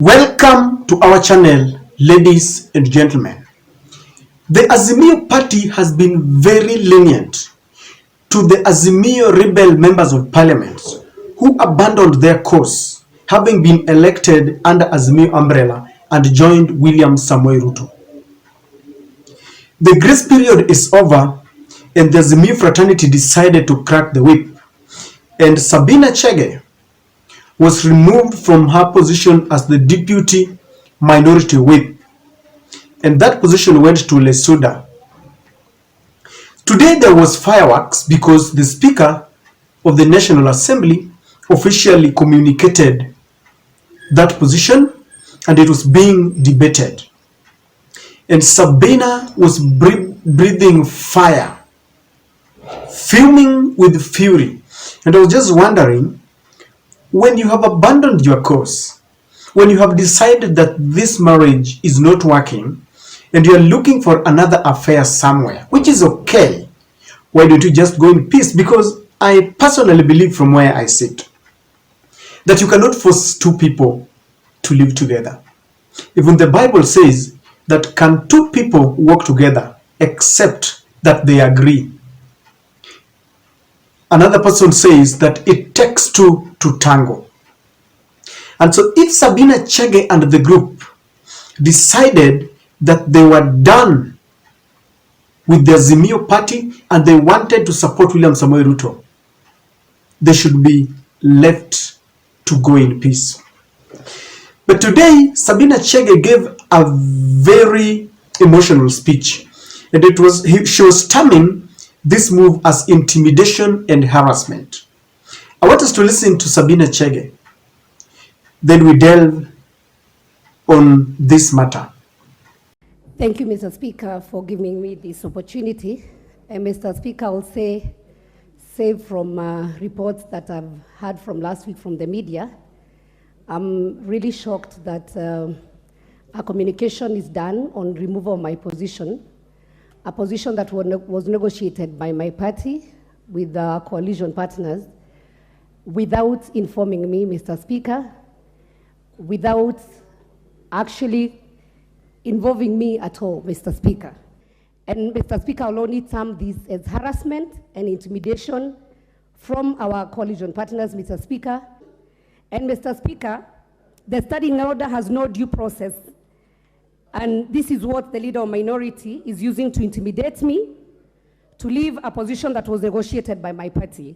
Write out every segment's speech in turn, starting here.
Welcome to our channel, ladies and gentlemen. The Azimio party has been very lenient to the Azimio rebel members of parliament who abandoned their cause, having been elected under Azimio umbrella and joined William Samoei Ruto. The grace period is over and the Azimio fraternity decided to crack the whip, and Sabina Chege was removed from her position as the deputy minority whip, and that position went to Lesuda. Today there was fireworks because the Speaker of the National Assembly officially communicated that position and it was being debated. And Sabina was breathing fire, fuming with fury. And I was just wondering, when you have abandoned your cause, when you have decided that this marriage is not working and you are looking for another affair somewhere, which is okay, why don't you just go in peace? Because I personally believe, from where I sit, that you cannot force two people to live together. Even the Bible says that can two people work together except that they agree. Another person says that it takes two to tango. And so if Sabina Chege and the group decided that they were done with the Azimio party and they wanted to support William Samoei Ruto, they should be left to go in peace. But today, Sabina Chege gave a very emotional speech, and she was terming this move as intimidation and harassment. I want us to listen to Sabina Chege. Then we delve on this matter. Thank you, Mr. Speaker, for giving me this opportunity. And Mr. Speaker, I will say, save from reports that I've heard from last week from the media, I'm really shocked that a communication is done on removal of my position, a position that was negotiated by my party with the coalition partners without informing me, Mr. Speaker, without actually involving me at all, Mr. Speaker. And Mr. Speaker, I'll only term this as harassment and intimidation from our coalition partners, Mr. Speaker. And Mr. Speaker, the standing order has no due process. And this is what the leader of minority is using to intimidate me, to leave a position that was negotiated by my party.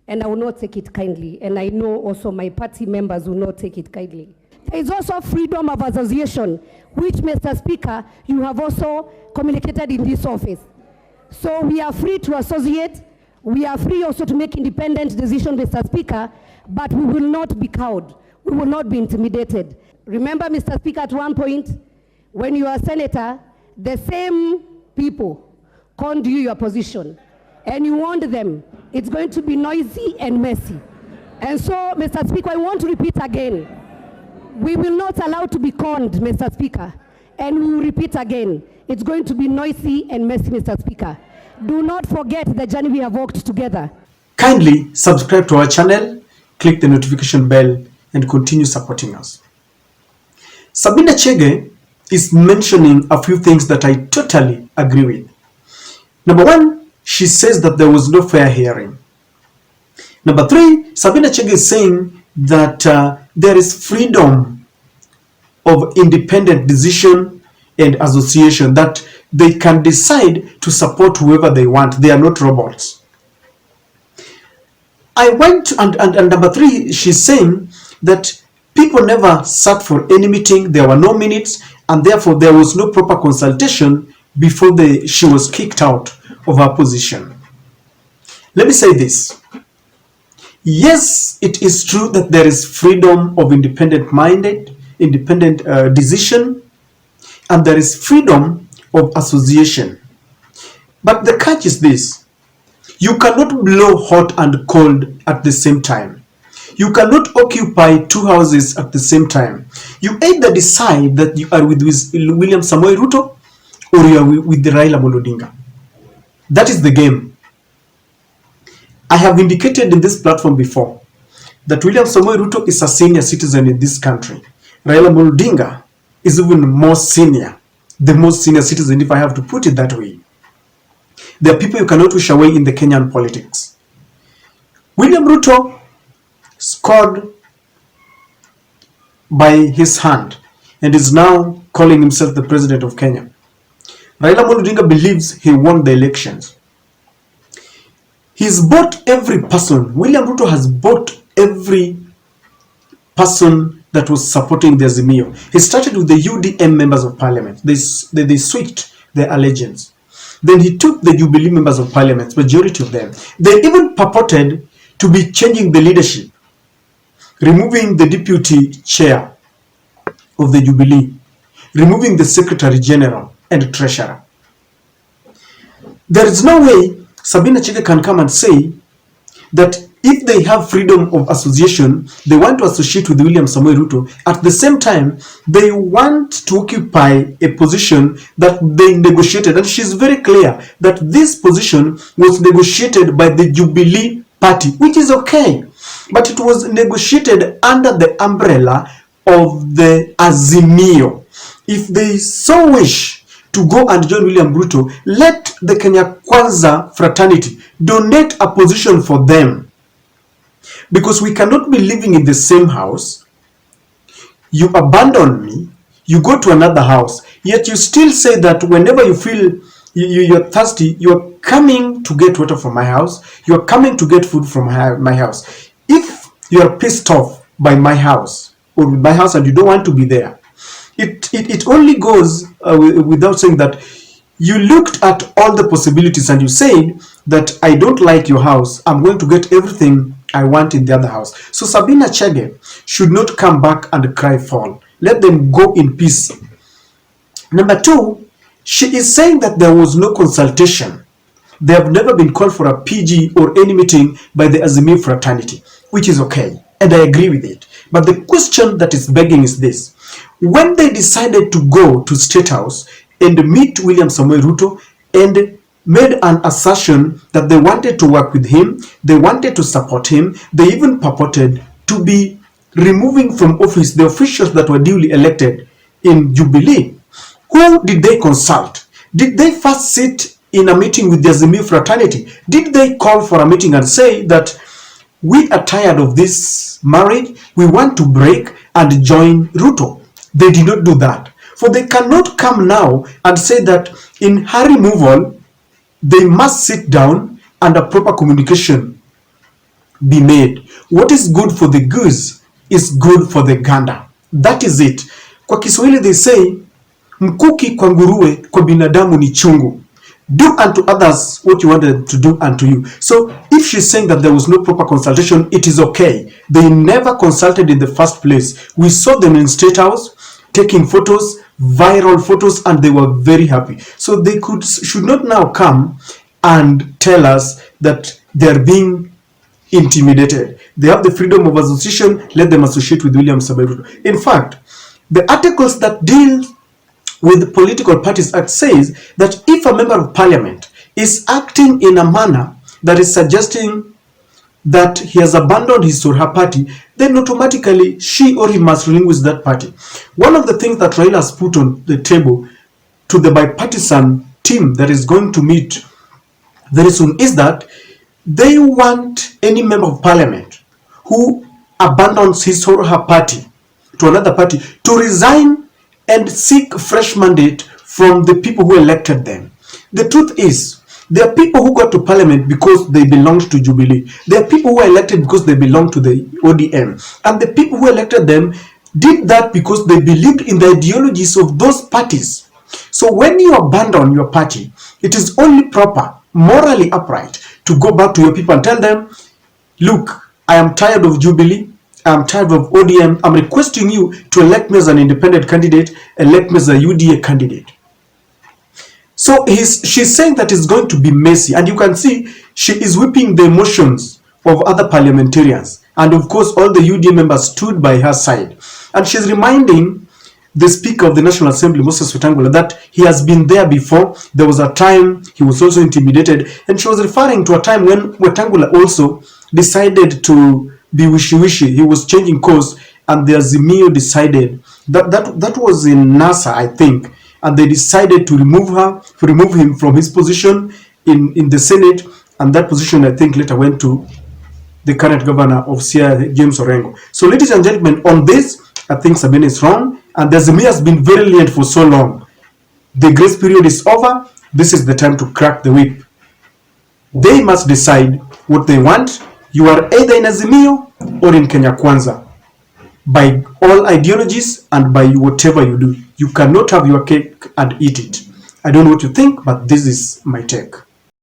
And I will not take it kindly. And I know also my party members will not take it kindly. There is also freedom of association, which, Mr. Speaker, you have also communicated in this office. So we are free to associate. We are free also to make independent decisions, Mr. Speaker, but we will not be cowed. We will not be intimidated. Remember, Mr. Speaker, at one point, when you are a senator, the same people conned you your position, and you warned them it's going to be noisy and messy. And so, Mr. Speaker, I want to repeat again, we will not allow to be conned, Mr. Speaker, and we will repeat again, it's going to be noisy and messy, Mr. Speaker. Do not forget the journey we have walked together. Kindly subscribe to our channel, click the notification bell, and continue supporting us. Sabina Chege is mentioning a few things that I totally agree with. Number one, she says that there was no fair hearing. Number three, Sabina Chege is saying that there is freedom of independent decision and association, that they can decide to support whoever they want. They are not robots. And number three, she's saying that people never sat for any meeting, there were no minutes, and therefore there was no proper consultation before she was kicked out of her position. Let me say this. Yes, it is true that there is freedom of independent decision, and there is freedom of association. But the catch is this. You cannot blow hot and cold at the same time. You cannot occupy two houses at the same time. You either decide that you are with William Samoei Ruto or you are with the Raila Odinga. That is the game. I have indicated in this platform before that William Samoei Ruto is a senior citizen in this country. Raila Amolo Odinga is even more senior, the most senior citizen, if I have to put it that way. There are people you cannot wish away in the Kenyan politics. William Ruto scored by his hand and is now calling himself the president of Kenya. Raila Amolo Odinga believes he won the elections. He's bought every person. William Ruto has bought every person that was supporting the Azimio. He started with the UDM members of parliament. They switched their allegiance. Then he took the Jubilee members of parliament, majority of them. They even purported to be changing the leadership, removing the deputy chair of the Jubilee, removing the secretary general and treasurer. There is no way Sabina Chege can come and say that if they have freedom of association, they want to associate with William Samoei Ruto. At the same time, they want to occupy a position that they negotiated. And she's very clear that this position was negotiated by the Jubilee Party, which is okay. But it was negotiated under the umbrella of the Azimio. If they so wish to go and join William Ruto, let the Kenya Kwanza fraternity donate a position for them. Because we cannot be living in the same house. You abandon me, you go to another house, yet you still say that whenever you feel you're thirsty, you're coming to get water from my house, you're coming to get food from my house. If you're pissed off by my house, or with my house, and you don't want to be there, it only goes without saying that you looked at all the possibilities and you said that I don't like your house, I'm going to get everything I want in the other house. So Sabina Chege should not come back and cry foul. Let them go in peace. Number two, she is saying that there was no consultation. They have never been called for a PG or any meeting by the Azimio fraternity, which is okay, and I agree with it. But the question that is begging is this: when they decided to go to State House and meet William Samoei Ruto and made an assertion that they wanted to work with him, they wanted to support him, they even purported to be removing from office the officials that were duly elected in Jubilee. Who did they consult? Did they first sit in a meeting with the Azimio fraternity? Did they call for a meeting and say that we are tired of this marriage, we want to break and join Ruto? They did not do that. For they cannot come now and say that in her removal, they must sit down and a proper communication be made. What is good for the goose is good for the gander. That is it. Kwa Kiswahili they say, mkuki kwa nguruwe kwa binadamu ni chungu. Do unto others what you wanted to do unto you. So if she's saying that there was no proper consultation, it is okay. They never consulted in the first place. We saw them in State House taking photos, viral photos, and they were very happy. So they should not now come and tell us that they're being intimidated. They have the freedom of association, let them associate with William Samoei Ruto. In fact, the articles that deal with the Political Parties Act says that if a member of parliament is acting in a manner that is suggesting that he has abandoned his or her party, then automatically she or he must relinquish that party. One of the things that Raila has put on the table to the bipartisan team that is going to meet very soon is that they want any member of parliament who abandons his or her party to another party to resign and seek fresh mandate from the people who elected them. The truth is, there are people who got to parliament because they belonged to Jubilee. There are people who are elected because they belong to the ODM. And the people who elected them did that because they believed in the ideologies of those parties. So when you abandon your party, it is only proper, morally upright, to go back to your people and tell them, look, I am tired of Jubilee, I am tired of ODM, I'm requesting you to elect me as an independent candidate, elect me as a UDA candidate. So she's saying that it's going to be messy, and you can see she is whipping the emotions of other parliamentarians. And of course, all the UDA members stood by her side. And she's reminding the Speaker of the National Assembly, Moses Wetangula, that he has been there before. There was a time he was also intimidated. And she was referring to a time when Wetangula also decided to be wishy-wishy. He was changing course, and the Azimio decided That was in NASA, I think, and they decided to remove him from his position in the Senate, and that position, I think, later went to the current governor of Siaya, James Orengo. So, ladies and gentlemen, on this, I think Sabina is wrong, and the Azimio has been very lenient for so long. The grace period is over. This is the time to crack the whip. They must decide what they want. You are either in Azimio or in Kenya Kwanza, by all ideologies and by whatever you do. You cannot have your cake and eat it. I don't know what you think, but this is my take.